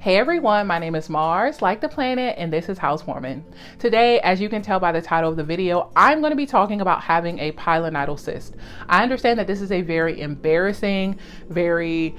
Hey everyone, my name is Mars, like the planet, and this is Housewarming. Today, as you can tell by the title of the video, I'm going to be talking about having a pilonidal cyst. I understand that this is a very embarrassing, very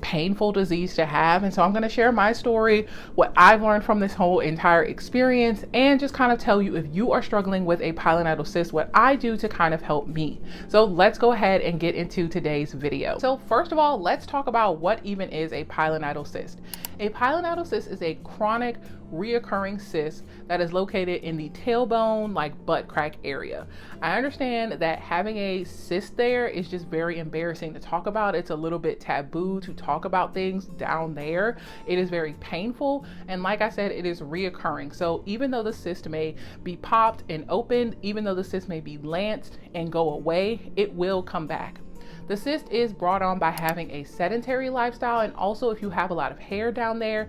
painful disease to have, and so I'm going to share my story, what I've learned from this whole entire experience, and just kind of tell you if you are struggling with a pilonidal cyst, what I do to kind of help me. So let's go ahead and get into today's video. So first of all, let's talk about what even is a pilonidal cyst. A pilonidal cyst is a chronic reoccurring cyst that is located in the tailbone, like butt crack area. I understand that having a cyst there is just very embarrassing to talk about. It's a little bit taboo to talk about things down there. It is very painful, and like I said, it is reoccurring. So even though the cyst may be popped and opened, even though the cyst may be lanced and go away, it will come back. The cyst is brought on by having a sedentary lifestyle, and also if you have a lot of hair down there,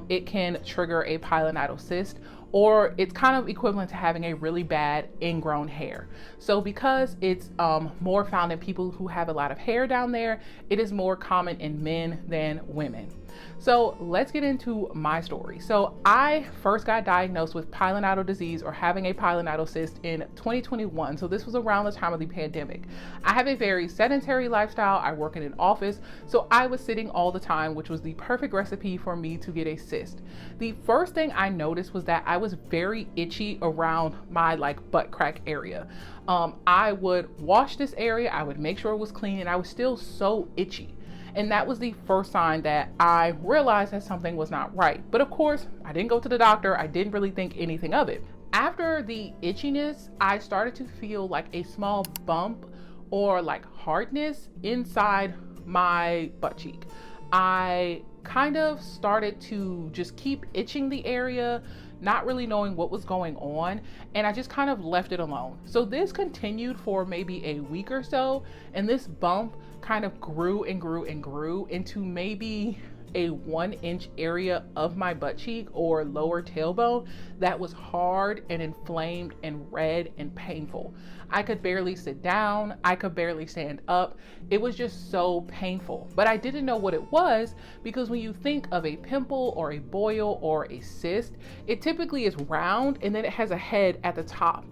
it can trigger a pilonidal cyst, or it's kind of equivalent to having a really bad ingrown hair. So because it's more found in people who have a lot of hair down there, it is more common in men than women. So let's get into my story. So I first got diagnosed with pilonidal disease, or having a pilonidal cyst, in 2021. So this was around the time of the pandemic. I have a very sedentary lifestyle. I work in an office, so I was sitting all the time, which was the perfect recipe for me to get a cyst. The first thing I noticed was that I was very itchy around my butt crack area. I would wash this area, I would make sure it was clean, and I was still so itchy. And that was the first sign that I realized that something was not right. But of course, I didn't go to the doctor. I didn't really think anything of it. After the itchiness, I started to feel like a small bump or hardness inside my butt cheek. I kind of started to just keep itching the area, not really knowing what was going on, and I just kind of left it alone. So this continued for maybe a week or so, and this bump kind of grew and grew and grew into maybe a 1-inch area of my butt cheek or lower tailbone that was hard and inflamed and red and painful. I could barely sit down. I could barely stand up. It was just so painful, but I didn't know what it was, because when you think of a pimple or a boil or a cyst, it typically is round and then it has a head at the top.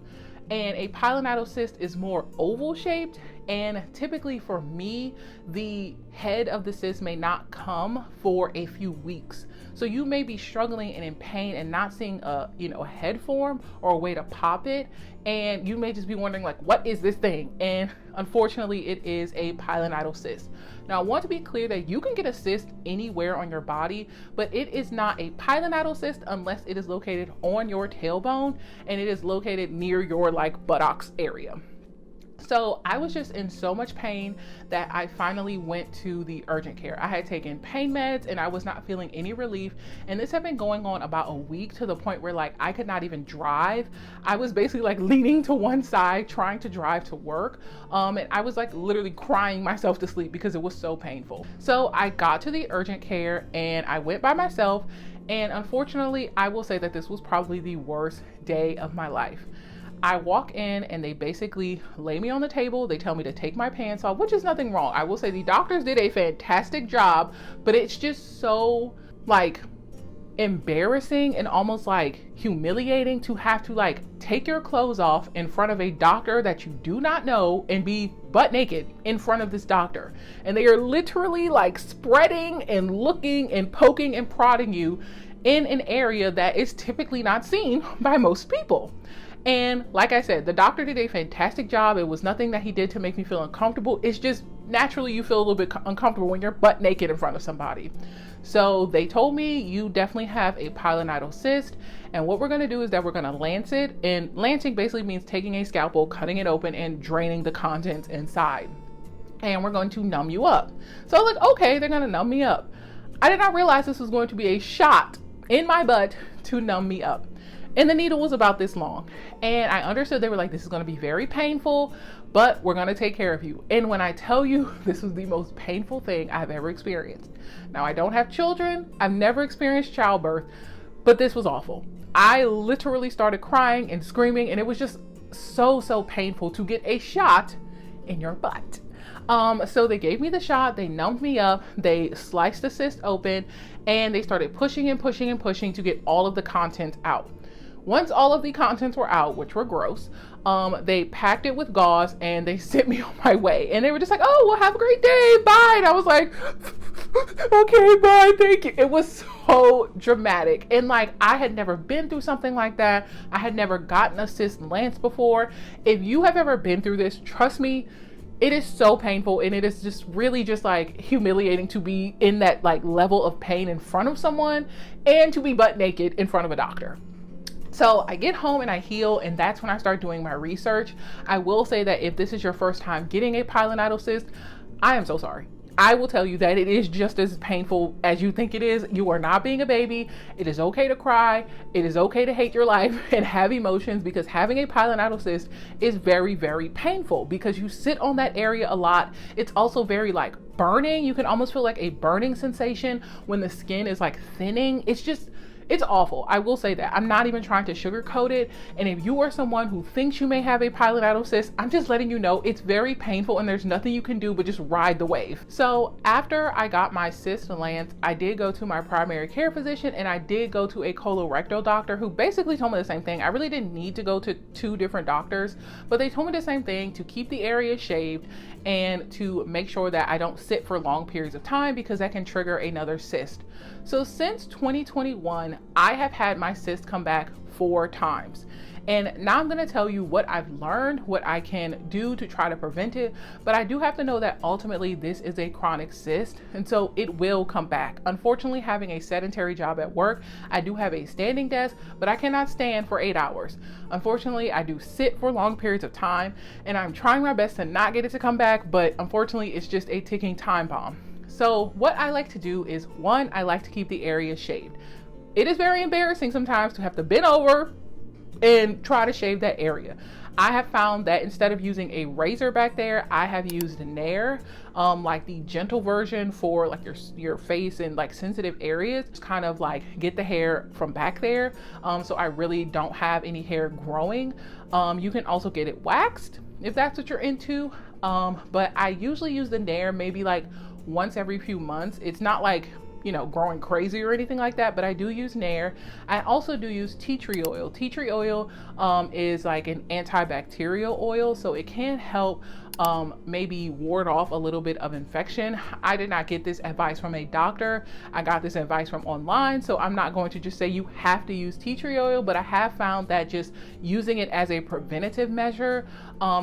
And a pilonidal cyst is more oval shaped, and typically for me, the head of the cyst may not come for a few weeks. So you may be struggling and in pain and not seeing a head form or a way to pop it, and you may just be wondering what is this thing? And unfortunately, it is a pilonidal cyst. Now I want to be clear that you can get a cyst anywhere on your body, but it is not a pilonidal cyst unless it is located on your tailbone and it is located near your buttocks area. So I was just in so much pain that I finally went to the urgent care. I had taken pain meds and I was not feeling any relief. And this had been going on about a week, to the point where I could not even drive. I was basically leaning to one side, trying to drive to work. And I was literally crying myself to sleep because it was so painful. So I got to the urgent care and I went by myself. And unfortunately, I will say that this was probably the worst day of my life. I walk in and they basically lay me on the table. They tell me to take my pants off, which is nothing wrong. I will say the doctors did a fantastic job, but it's just so embarrassing and almost humiliating to have to take your clothes off in front of a doctor that you do not know and be butt naked in front of this doctor. And they are literally spreading and looking and poking and prodding you in an area that is typically not seen by most people. And like I said, the doctor did a fantastic job. It was nothing that he did to make me feel uncomfortable. It's just naturally you feel a little bit uncomfortable when you're butt naked in front of somebody. So they told me, you definitely have a pilonidal cyst, and what we're going to do is that we're going to lance it. And lancing basically means taking a scalpel, cutting it open, and draining the contents inside. And we're going to numb you up. So I was okay, they're going to numb me up. I did not realize this was going to be a shot in my butt to numb me up. And the needle was about this long. And I understood they were this is going to be very painful, but we're going to take care of you. And when I tell you, this was the most painful thing I've ever experienced. Now, I don't have children. I've never experienced childbirth, but this was awful. I literally started crying and screaming, and it was just so painful to get a shot in your butt. So they gave me the shot, they numbed me up, they sliced the cyst open, and they started pushing and pushing and pushing to get all of the contents out. Once all of the contents were out, which were gross, they packed it with gauze and they sent me on my way. And they were just like, oh, well, have a great day, bye. And I was like, okay, bye, thank you. It was so dramatic. And like, I had never been through something like that. I had never gotten a cyst lance before. If you have ever been through this, trust me, it is so painful, and it is just really just like humiliating to be in that like level of pain in front of someone and to be butt naked in front of a doctor. So I get home and I heal, and that's when I start doing my research. I will say that if this is your first time getting a pilonidal cyst, I am so sorry. I will tell you that it is just as painful as you think it is. You are not being a baby. It is okay to cry. It is okay to hate your life and have emotions, because having a pilonidal cyst is very, very painful because you sit on that area a lot. It's also very like burning. You can almost feel like a burning sensation when the skin is like thinning. It's awful. I will say that. I'm not even trying to sugarcoat it. And if you are someone who thinks you may have a pilonidal cyst, I'm just letting you know it's very painful and there's nothing you can do but just ride the wave. So after I got my cyst lance, I did go to my primary care physician, and I did go to a colorectal doctor who basically told me the same thing. I really didn't need to go to 2 different doctors, but they told me the same thing: to keep the area shaved and to make sure that I don't sit for long periods of time, because that can trigger another cyst. So since 2021, I have had my cyst come back 4 times. And now I'm going to tell you what I've learned, what I can do to try to prevent it. But I do have to know that ultimately this is a chronic cyst, and so it will come back. Unfortunately, having a sedentary job at work, I do have a standing desk, but I cannot stand for 8 hours. Unfortunately, I do sit for long periods of time, and I'm trying my best to not get it to come back, but unfortunately, it's just a ticking time bomb. So what I like to do is, 1, I like to keep the area shaved. It is very embarrassing sometimes to have to bend over and try to shave that area. I have found that instead of using a razor back there, I have used a Nair, like the gentle version for like your face and like sensitive areas, just kind of like get the hair from back there. So I really don't have any hair growing. You can also get it waxed if that's what you're into. But I usually use the Nair maybe like once every few months. It's not like, you know, growing crazy or anything like that, but I do use Nair. I also do use tea tree oil. Tea tree oil is like an antibacterial oil, so it can help maybe ward off a little bit of infection. I did not get this advice from a doctor. I got this advice from online, so I'm not going to just say you have to use tea tree oil, but I have found that just using it as a preventative measure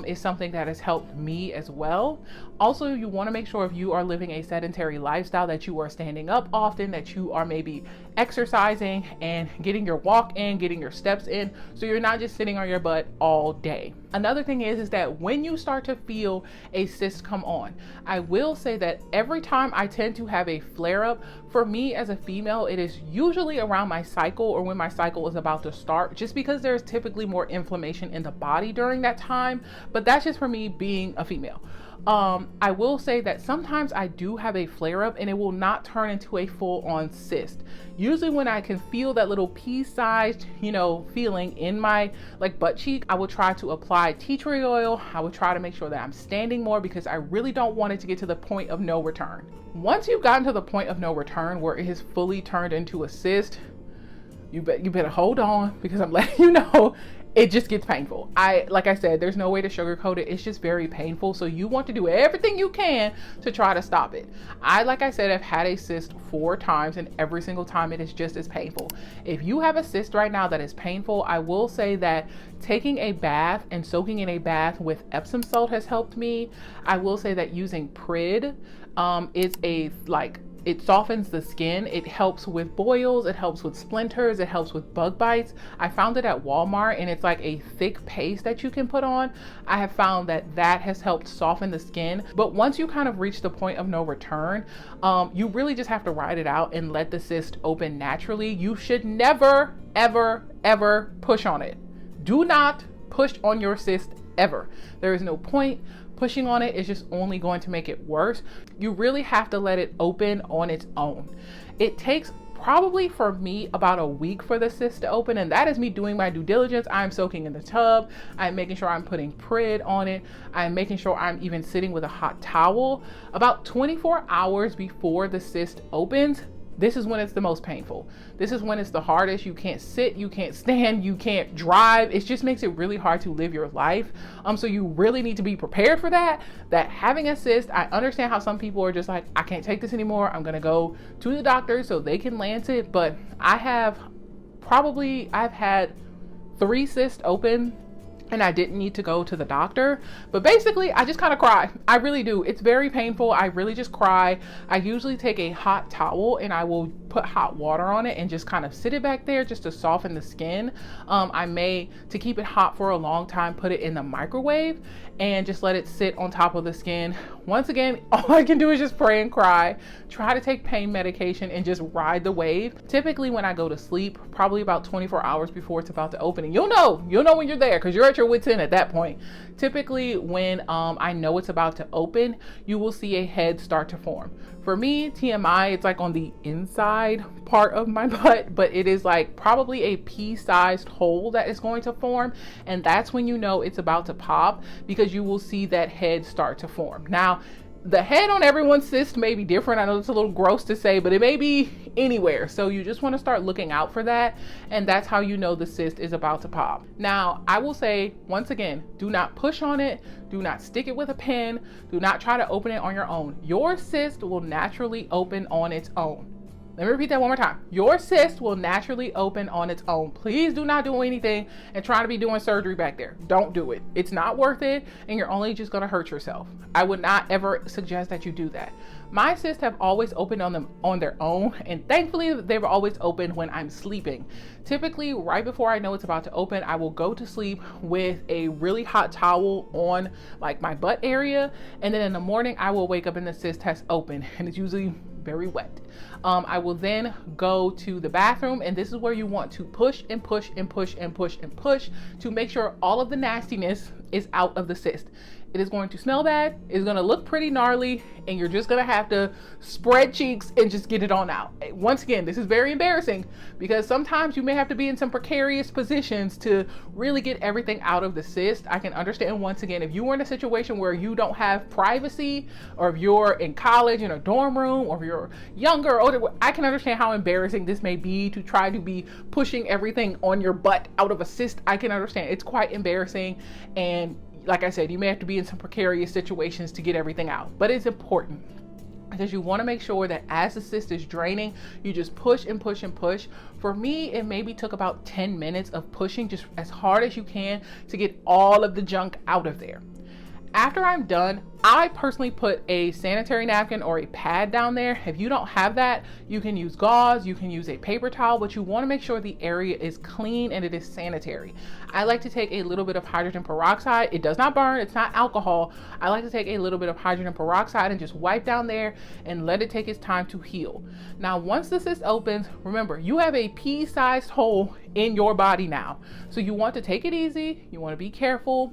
is something that has helped me as well. Also, you want to make sure if you are living a sedentary lifestyle that you are standing up often, that you are maybe exercising and getting your walk in, getting your steps in, so you're not just sitting on your butt all day. Another thing is that when you start to feel a cyst come on, I will say that every time I tend to have a flare up, for me as a female, it is usually around my cycle or when my cycle is about to start, just because there's typically more inflammation in the body during that time. But that's just for me being a female. I will say that sometimes I do have a flare up and it will not turn into a full on cyst. Usually when I can feel that little pea-sized, feeling in my like butt cheek, I will try to apply tea tree oil. I would try to make sure that I'm standing more because I really don't want it to get to the point of no return. Once you've gotten to the point of no return where it has fully turned into a cyst, you better hold on, because I'm letting you know it just gets painful. Like I said, there's no way to sugarcoat it. It's just very painful. So you want to do everything you can to try to stop it. Like I said, I've had a cyst 4 times, and every single time it is just as painful. If you have a cyst right now that is painful, I will say that taking a bath and soaking in a bath with Epsom salt has helped me. I will say that using PRID it softens the skin. It helps with boils. It helps with splinters. It helps with bug bites. I found it at Walmart, and it's like a thick paste that you can put on. I have found that has helped soften the skin. But once you kind of reach the point of no return, you really just have to ride it out and let the cyst open naturally. You should never, ever, ever push on it. Do not push on your cyst ever. There is no point. Pushing on it is just only going to make it worse. You really have to let it open on its own. It takes probably for me about a week for the cyst to open, and that is me doing my due diligence. I'm soaking in the tub, I'm making sure I'm putting PRID on it, I'm making sure I'm even sitting with a hot towel. About 24 hours before the cyst opens, this is when it's the most painful. This is when it's the hardest. You can't sit, you can't stand, you can't drive. It just makes it really hard to live your life. So you really need to be prepared for that having a cyst, I understand how some people are just like, I can't take this anymore, I'm gonna go to the doctor so they can lance it. But I've had 3 cysts open and I didn't need to go to the doctor. But basically, I just kind of cry. I really do. It's very painful. I really just cry. I usually take a hot towel and I will put hot water on it and just kind of sit it back there just to soften the skin. I may, to keep it hot for a long time, put it in the microwave and just let it sit on top of the skin. Once again, all I can do is just pray and cry, try to take pain medication and just ride the wave. Typically when I go to sleep, probably about 24 hours before it's about to open, and you'll know when you're there because you're at your wit's end at that point. Typically when I know it's about to open, you will see a head start to form. For me, TMI, it's like on the inside part of my butt, but it is like probably a pea-sized hole that is going to form, and that's when you know it's about to pop, because you will see that head start to form. Now, the head on everyone's cyst may be different. I know it's a little gross to say, but it may be anywhere. So you just want to start looking out for that. And that's how you know the cyst is about to pop. Now, I will say, once again, do not push on it. Do not stick it with a pin. Do not try to open it on your own. Your cyst will naturally open on its own. Let me repeat that one more time. Your cyst will naturally open on its own. Please do not do anything and try to be doing surgery back there. Don't do it. It's not worth it, and you're only just gonna hurt yourself. I would not ever suggest that you do that. My cysts have always opened on their own, and thankfully they've always opened when I'm sleeping. Typically, right before I know it's about to open, I will go to sleep with a really hot towel on like my butt area, and then in the morning I will wake up and the cyst has opened, and it's usually very wet. I will then go to the bathroom, and this is where you want to push and push and push and push and push to make sure all of the nastiness is out of the cyst. It is going to smell bad, it's going to look pretty gnarly, and you're just going to have to spread cheeks and just get it on out. Once again, this is very embarrassing because sometimes you may have to be in some precarious positions to really get everything out of the cyst. I can understand, once again, if you were in a situation where you don't have privacy, or if you're in college in a dorm room, or if you're younger or older, I can understand how embarrassing this may be to try to be pushing everything on your butt out of a cyst. I can understand. It's quite embarrassing, and like I said, you may have to be in some precarious situations to get everything out, but it's important because you want to make sure that as the cyst is draining, you just push and push and push. For me, it maybe took about 10 minutes of pushing just as hard as you can to get all of the junk out of there. After I'm done, I personally put a sanitary napkin or a pad down there. If you don't have that, you can use gauze, you can use a paper towel, but you want to make sure the area is clean and it is sanitary. I like to take a little bit of hydrogen peroxide. It does not burn, it's not alcohol. I like to take a little bit of hydrogen peroxide and just wipe down there and let it take its time to heal. Now, once the cyst opens, remember, you have a pea-sized hole in your body now. So you want to take it easy, you want to be careful,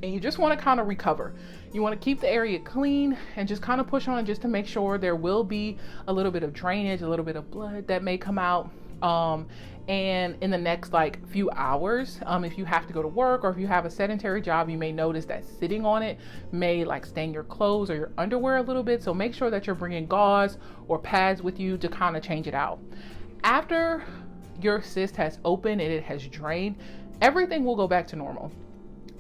and you just want to kind of recover. You want to keep the area clean and just kind of push on just to make sure there will be a little bit of drainage, a little bit of blood that may come out. And in the next like few hours, if you have to go to work or if you have a sedentary job, you may notice that sitting on it may like stain your clothes or your underwear a little bit. So make sure that you're bringing gauze or pads with you to kind of change it out. After your cyst has opened and it has drained, everything will go back to normal.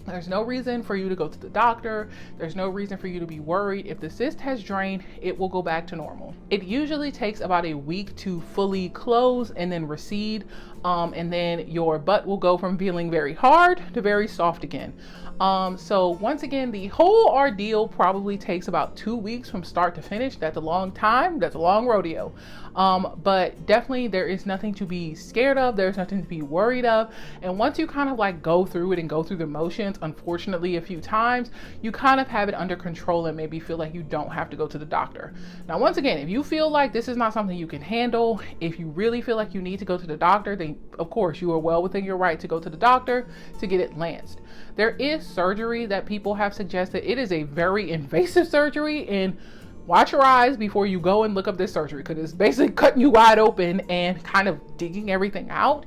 There's no reason for you to go to the doctor. There's no reason for you to be worried. If the cyst has drained, it will go back to normal. It usually takes about a week to fully close and then recede. And then your butt will go from feeling very hard to very soft again. So once again, the whole ordeal probably takes about 2 weeks from start to finish. That's a long time. That's a long rodeo. But definitely there is nothing to be scared of. There's nothing to be worried of. And once you kind of like go through it and go through the motions, unfortunately a few times, you kind of have it under control and maybe feel like you don't have to go to the doctor. Now, once again, if you feel like this is not something you can handle, if you really feel like you need to go to the doctor, then of course you are well within your right to go to the doctor to get it lanced. There is surgery that people have suggested. It is a very invasive surgery, and watch your eyes before you go and look up this surgery, because it's basically cutting you wide open and kind of digging everything out.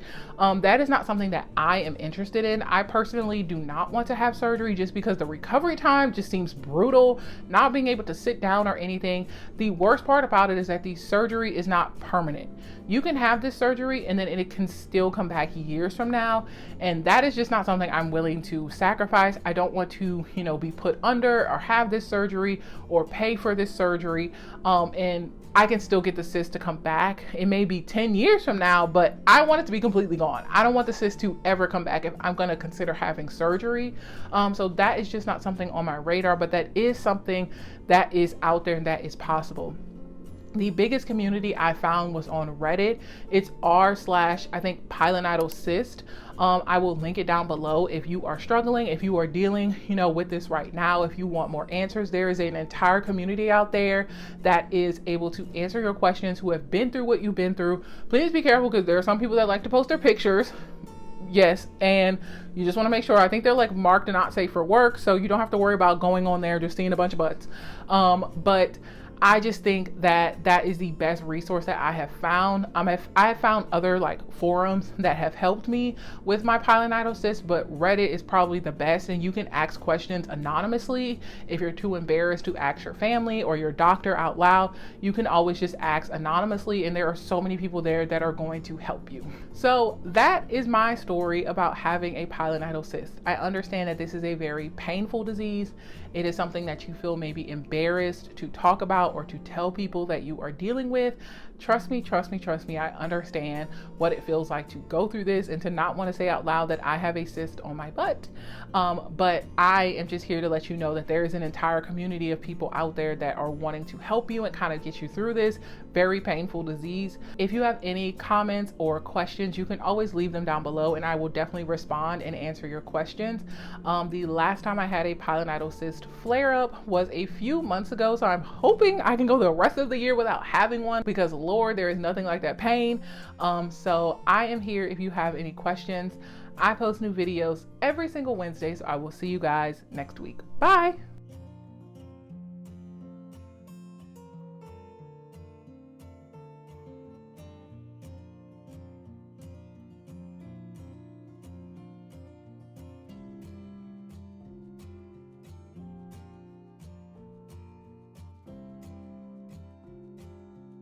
That is not something that I am interested in. I personally do not want to have surgery just because the recovery time just seems brutal, not being able to sit down or anything. The worst part about it is that the surgery is not permanent. You can have this surgery and then it can still come back years from now, and that is just not something I'm willing to sacrifice. I don't want to, be put under or have this surgery or pay for this surgery, and I can still get the cyst to come back. It may be 10 years from now, but I want it to be completely gone. I don't want the cyst to ever come back if I'm going to consider having surgery. So that is just not something on my radar, but that is something that is out there and that is possible. The biggest community I found was on Reddit. It's r/I think Pilonidal Cyst. I will link it down below if you are struggling, if you are dealing, with this right now, if you want more answers. There is an entire community out there that is able to answer your questions, who have been through what you've been through. Please be careful, because there are some people that like to post their pictures. Yes, and you just want to make sure. I think they're like marked and not safe for work, so you don't have to worry about going on there just seeing a bunch of butts. But I just think that that is the best resource that I have found. I have found other forums that have helped me with my pilonidal cyst, but Reddit is probably the best, and you can ask questions anonymously. If you're too embarrassed to ask your family or your doctor out loud, you can always just ask anonymously, and there are so many people there that are going to help you. So that is my story about having a pilonidal cyst. I understand that this is a very painful disease. It is something that you feel maybe embarrassed to talk about or to tell people that you are dealing with. Trust me, I understand what it feels like to go through this and to not want to say out loud that I have a cyst on my butt. But I am just here to let you know that there is an entire community of people out there that are wanting to help you and kind of get you through this very painful disease. If you have any comments or questions, you can always leave them down below, and I will definitely respond and answer your questions. The last time I had a pilonidal cyst flare up was a few months ago, so I'm hoping I can go the rest of the year without having one, because Lord, there is nothing like that pain. So I am here if you have any questions. I post new videos every single Wednesday, so I will see you guys next week. Bye.